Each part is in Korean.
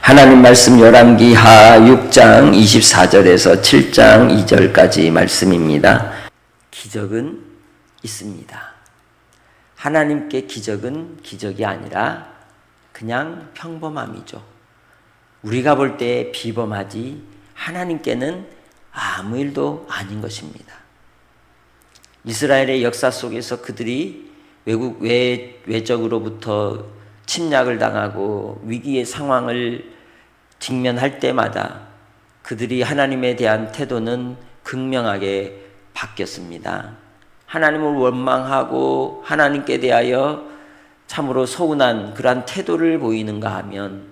하나님 말씀 열왕기하 6장 24절에서 7장 2절까지 말씀입니다. 기적은 있습니다. 하나님께 기적은 기적이 아니라 그냥 평범함이죠. 우리가 볼 때 비범하지 하나님께는 아무 일도 아닌 것입니다. 이스라엘의 역사 속에서 그들이 외적으로부터 침략을 당하고 위기의 상황을 직면할 때마다 그들이 하나님에 대한 태도는 극명하게 바뀌었습니다. 하나님을 원망하고 하나님께 대하여 참으로 서운한 그러한 태도를 보이는가 하면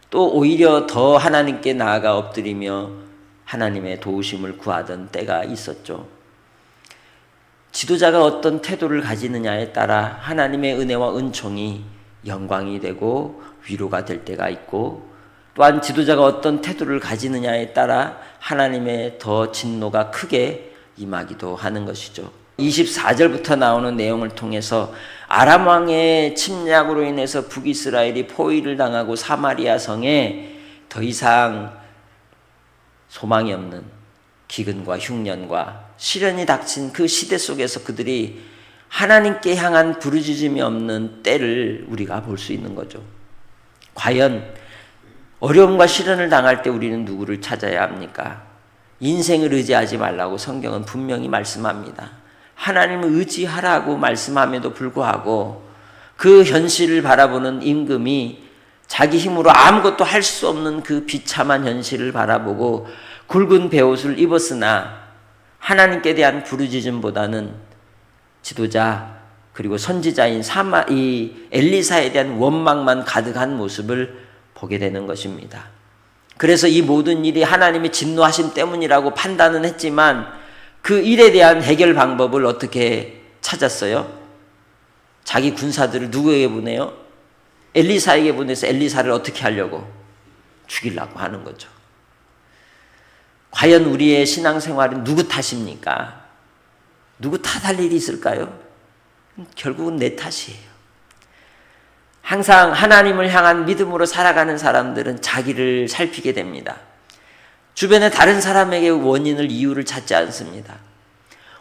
또 오히려 더 하나님께 나아가 엎드리며 하나님의 도우심을 구하던 때가 있었죠. 지도자가 어떤 태도를 가지느냐에 따라 하나님의 은혜와 은총이 영광이 되고 위로가 될 때가 있고, 또한 지도자가 어떤 태도를 가지느냐에 따라 하나님의 더 진노가 크게 임하기도 하는 것이죠. 24절부터 나오는 내용을 통해서 아람 왕의 침략으로 인해서 북이스라엘이 포위를 당하고 사마리아 성에 더 이상 소망이 없는 기근과 흉년과 시련이 닥친 그 시대 속에서 그들이 하나님께 향한 부르짖음이 없는 때를 우리가 볼 수 있는 거죠. 과연 어려움과 시련을 당할 때 우리는 누구를 찾아야 합니까? 인생을 의지하지 말라고 성경은 분명히 말씀합니다. 하나님을 의지하라고 말씀함에도 불구하고 그 현실을 바라보는 임금이 자기 힘으로 아무것도 할 수 없는 그 비참한 현실을 바라보고 굵은 베옷을 입었으나 하나님께 대한 부르짖음보다는 지도자 그리고 선지자인 이 엘리사에 대한 원망만 가득한 모습을 보게 되는 것입니다. 그래서 이 모든 일이 하나님의 진노하심 때문이라고 판단은 했지만 그 일에 대한 해결 방법을 어떻게 찾았어요? 자기 군사들을 누구에게 보내요? 엘리사에게 보내서 엘리사를 어떻게 하려고? 죽이려고 하는 거죠. 과연 우리의 신앙생활은 누구 탓입니까? 누구 탓할 일이 있을까요? 결국은 내 탓이에요. 항상 하나님을 향한 믿음으로 살아가는 사람들은 자기를 살피게 됩니다. 주변의 다른 사람에게 원인을, 이유를 찾지 않습니다.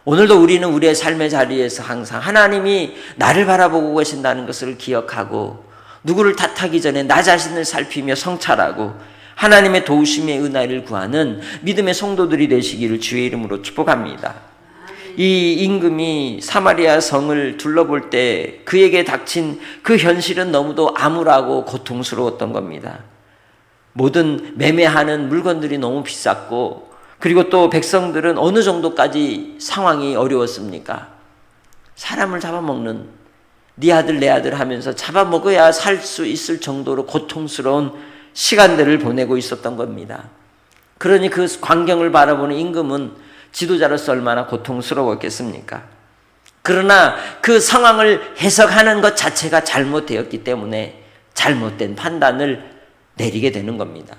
오늘도 우리는 우리의 삶의 자리에서 항상 하나님이 나를 바라보고 계신다는 것을 기억하고 누구를 탓하기 전에 나 자신을 살피며 성찰하고 하나님의 도우심의 은혜를 구하는 믿음의 성도들이 되시기를 주의 이름으로 축복합니다. 이 임금이 사마리아 성을 둘러볼 때 그에게 닥친 그 현실은 너무도 암울하고 고통스러웠던 겁니다. 모든 매매하는 물건들이 너무 비쌌고, 그리고 또 백성들은 어느 정도까지 상황이 어려웠습니까? 사람을 잡아먹는, 네 아들 내 아들 하면서 잡아먹어야 살 수 있을 정도로 고통스러운 시간들을 보내고 있었던 겁니다. 그러니 그 광경을 바라보는 임금은 지도자로서 얼마나 고통스러웠겠습니까? 그러나 그 상황을 해석하는 것 자체가 잘못되었기 때문에 잘못된 판단을 내리게 되는 겁니다.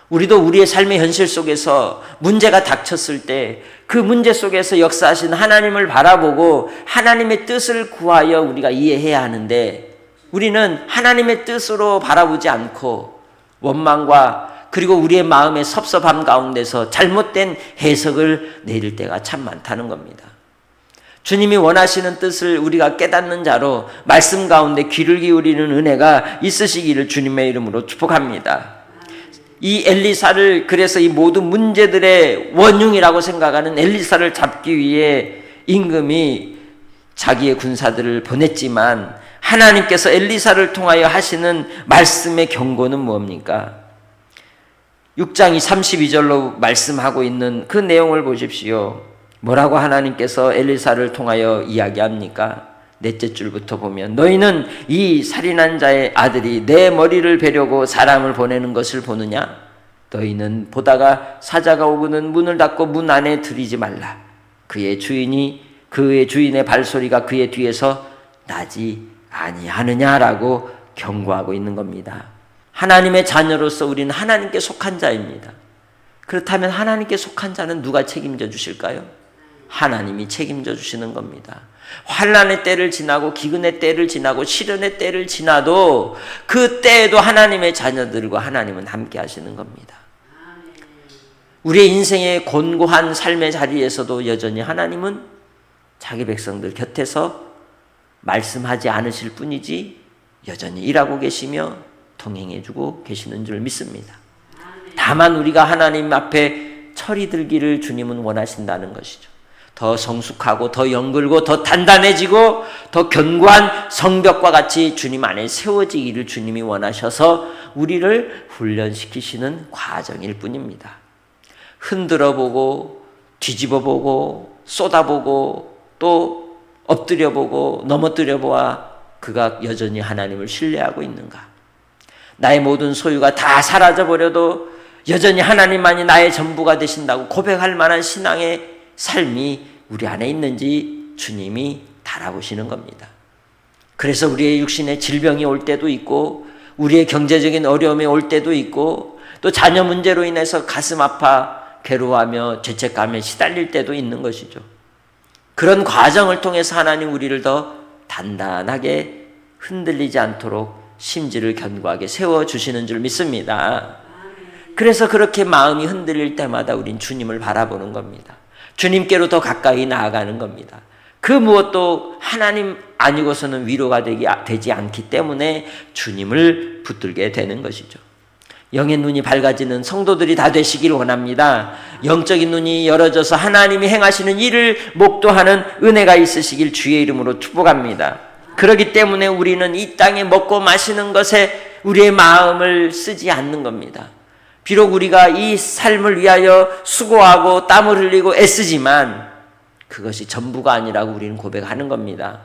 우리도 우리의 삶의 현실 속에서 문제가 닥쳤을 때 그 문제 속에서 역사하신 하나님을 바라보고 하나님의 뜻을 구하여 우리가 이해해야 하는데, 우리는 하나님의 뜻으로 바라보지 않고 원망과 그리고 우리의 마음의 섭섭함 가운데서 잘못된 해석을 내릴 때가 참 많다는 겁니다. 주님이 원하시는 뜻을 우리가 깨닫는 자로 말씀 가운데 귀를 기울이는 은혜가 있으시기를 주님의 이름으로 축복합니다. 이 엘리사를, 그래서 이 모든 문제들의 원흉이라고 생각하는 엘리사를 잡기 위해 임금이 자기의 군사들을 보냈지만 하나님께서 엘리사를 통하여 하시는 말씀의 경고는 뭡니까? 6장 32절로 말씀하고 있는 그 내용을 보십시오. 뭐라고 하나님께서 엘리사를 통하여 이야기합니까? 넷째 줄부터 보면, 너희는 이 살인한 자의 아들이 내 머리를 베려고 사람을 보내는 것을 보느냐? 너희는 보다가 사자가 오고는 문을 닫고 문 안에 들이지 말라. 그의 주인의 발소리가 그의 뒤에서 나지 아니하느냐라고 경고하고 있는 겁니다. 하나님의 자녀로서 우리는 하나님께 속한 자입니다. 그렇다면 하나님께 속한 자는 누가 책임져 주실까요? 하나님이 책임져 주시는 겁니다. 환난의 때를 지나고 기근의 때를 지나고 시련의 때를 지나도 그 때에도 하나님의 자녀들과 하나님은 함께 하시는 겁니다. 우리의 인생의 곤고한 삶의 자리에서도 여전히 하나님은 자기 백성들 곁에서 말씀하지 않으실 뿐이지 여전히 일하고 계시며 동행해주고 계시는 줄 믿습니다. 다만 우리가 하나님 앞에 철이 들기를 주님은 원하신다는 것이죠. 더 성숙하고 더 영글고 더 단단해지고 더 견고한 성벽과 같이 주님 안에 세워지기를 주님이 원하셔서 우리를 훈련시키시는 과정일 뿐입니다. 흔들어보고 뒤집어보고 쏟아보고 또 엎드려보고 넘어뜨려보아 그가 여전히 하나님을 신뢰하고 있는가? 나의 모든 소유가 다 사라져버려도 여전히 하나님만이 나의 전부가 되신다고 고백할 만한 신앙의 삶이 우리 안에 있는지 주님이 달아보시는 겁니다. 그래서 우리의 육신에 질병이 올 때도 있고 우리의 경제적인 어려움이 올 때도 있고 또 자녀 문제로 인해서 가슴 아파 괴로워하며 죄책감에 시달릴 때도 있는 것이죠. 그런 과정을 통해서 하나님 우리를 더 단단하게 흔들리지 않도록 심지를 견고하게 세워주시는 줄 믿습니다. 그래서 그렇게 마음이 흔들릴 때마다 우린 주님을 바라보는 겁니다. 주님께로 더 가까이 나아가는 겁니다. 그 무엇도 하나님 아니고서는 위로가 되지 않기 때문에 주님을 붙들게 되는 것이죠. 영의 눈이 밝아지는 성도들이 다 되시길 원합니다. 영적인 눈이 열어져서 하나님이 행하시는 일을 목도하는 은혜가 있으시길 주의 이름으로 축복합니다. 그렇기 때문에 우리는 이 땅에 먹고 마시는 것에 우리의 마음을 쓰지 않는 겁니다. 비록 우리가 이 삶을 위하여 수고하고 땀을 흘리고 애쓰지만 그것이 전부가 아니라고 우리는 고백하는 겁니다.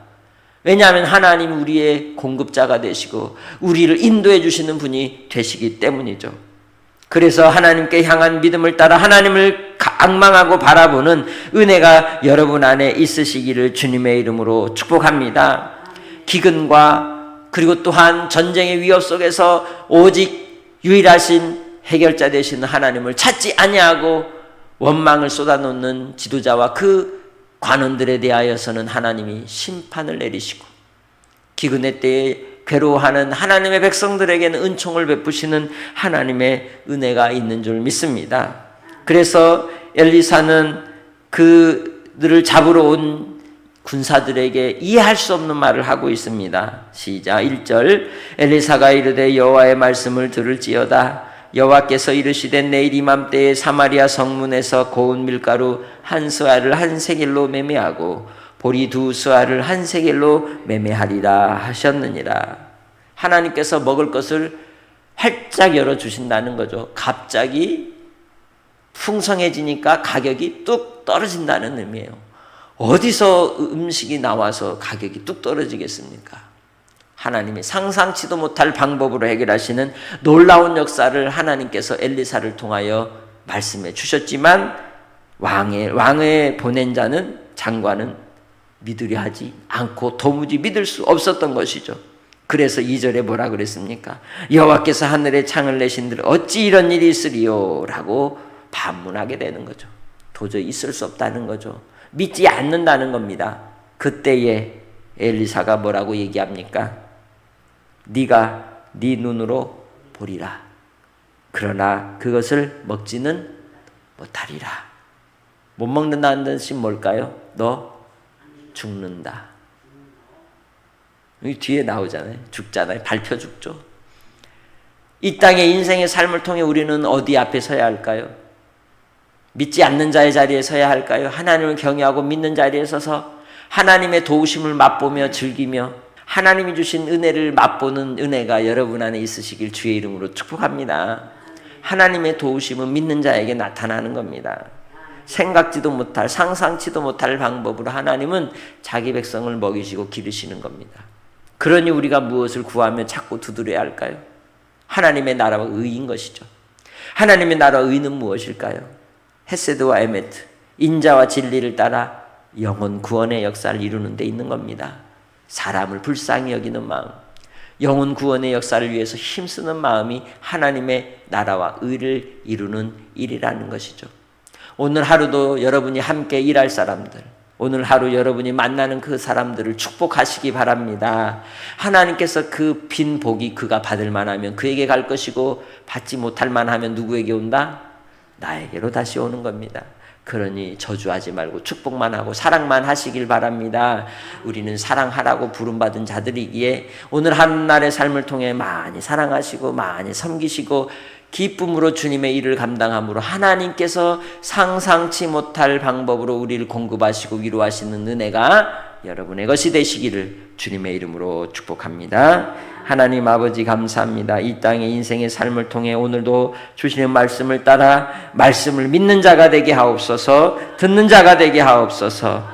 왜냐하면 하나님 우리의 공급자가 되시고 우리를 인도해 주시는 분이 되시기 때문이죠. 그래서 하나님께 향한 믿음을 따라 하나님을 앙망하고 바라보는 은혜가 여러분 안에 있으시기를 주님의 이름으로 축복합니다. 기근과 그리고 또한 전쟁의 위협 속에서 오직 유일하신 해결자 되시는 하나님을 찾지 아니하고 원망을 쏟아놓는 지도자와 그 관원들에 대하여서는 하나님이 심판을 내리시고 기근의 때에 괴로워하는 하나님의 백성들에게는 은총을 베푸시는 하나님의 은혜가 있는 줄 믿습니다. 그래서 엘리사는 그들을 잡으러 온 군사들에게 이해할 수 없는 말을 하고 있습니다. 시작 1절 엘리사가 이르되 여호와의 말씀을 들을지어다 여호와께서 이르시되 내일 이맘때에 사마리아 성문에서 고운 밀가루 한 스와를 한 세겔로 매매하고 보리 두 스와를 한 세겔로 매매하리라 하셨느니라. 하나님께서 먹을 것을 활짝 열어주신다는 거죠. 갑자기 풍성해지니까 가격이 뚝 떨어진다는 의미예요. 어디서 음식이 나와서 가격이 뚝 떨어지겠습니까? 하나님이 상상치도 못할 방법으로 해결하시는 놀라운 역사를 하나님께서 엘리사를 통하여 말씀해 주셨지만 왕의 보낸 자는 장관은 믿으려 하지 않고 도무지 믿을 수 없었던 것이죠. 그래서 2절에 뭐라 그랬습니까? 여호와께서 하늘에 창을 내신들 어찌 이런 일이 있으리요? 라고 반문하게 되는 거죠. 도저히 있을 수 없다는 거죠. 믿지 않는다는 겁니다. 그때에 엘리사가 뭐라고 얘기합니까? 네가 네 눈으로 보리라. 그러나 그것을 먹지는 못하리라. 못 먹는다는 뜻이 뭘까요? 너 죽는다. 여기 뒤에 나오잖아요. 죽잖아요. 밟혀 죽죠. 이 땅의 인생의 삶을 통해 우리는 어디 앞에 서야 할까요? 믿지 않는 자의 자리에 서야 할까요? 하나님을 경외하고 믿는 자리에 서서 하나님의 도우심을 맛보며 즐기며 하나님이 주신 은혜를 맛보는 은혜가 여러분 안에 있으시길 주의 이름으로 축복합니다. 하나님의 도우심은 믿는 자에게 나타나는 겁니다. 생각지도 못할 상상치도 못할 방법으로 하나님은 자기 백성을 먹이시고 기르시는 겁니다. 그러니 우리가 무엇을 구하며 찾고 두드려야 할까요? 하나님의 나라와 의인 것이죠. 하나님의 나라와 의는 무엇일까요? 헤세드와 에메트, 인자와 진리를 따라 영혼 구원의 역사를 이루는 데 있는 겁니다. 사람을 불쌍히 여기는 마음, 영혼 구원의 역사를 위해서 힘쓰는 마음이 하나님의 나라와 의를 이루는 일이라는 것이죠. 오늘 하루도 여러분이 함께 일할 사람들, 오늘 하루 여러분이 만나는 그 사람들을 축복하시기 바랍니다. 하나님께서 그 빈 복이 그가 받을 만하면 그에게 갈 것이고 받지 못할 만하면 누구에게 온다? 나에게로 다시 오는 겁니다. 그러니 저주하지 말고 축복만 하고 사랑만 하시길 바랍니다. 우리는 사랑하라고 부름받은 자들이기에 오늘 한날의 삶을 통해 많이 사랑하시고 많이 섬기시고 기쁨으로 주님의 일을 감당함으로 하나님께서 상상치 못할 방법으로 우리를 공급하시고 위로하시는 은혜가 여러분의 것이 되시기를 주님의 이름으로 축복합니다. 하나님 아버지 감사합니다. 이 땅의 인생의 삶을 통해 오늘도 주시는 말씀을 따라 말씀을 믿는 자가 되게 하옵소서, 듣는 자가 되게 하옵소서.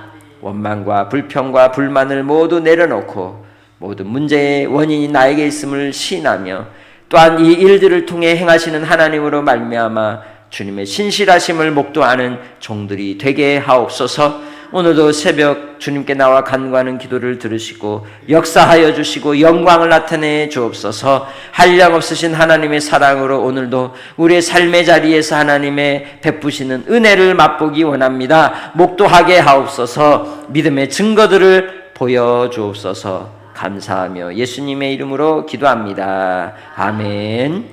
원망과 불평과 불만을 모두 내려놓고 모든 문제의 원인이 나에게 있음을 시인하며 또한 이 일들을 통해 행하시는 하나님으로 말미암아 주님의 신실하심을 목도하는 종들이 되게 하옵소서. 오늘도 새벽 주님께 나와 간구하는 기도를 들으시고 역사하여 주시고 영광을 나타내 주옵소서. 한량없으신 하나님의 사랑으로 오늘도 우리의 삶의 자리에서 하나님의 베푸시는 은혜를 맛보기 원합니다. 목도하게 하옵소서. 믿음의 증거들을 보여주옵소서. 감사하며 예수님의 이름으로 기도합니다. 아멘.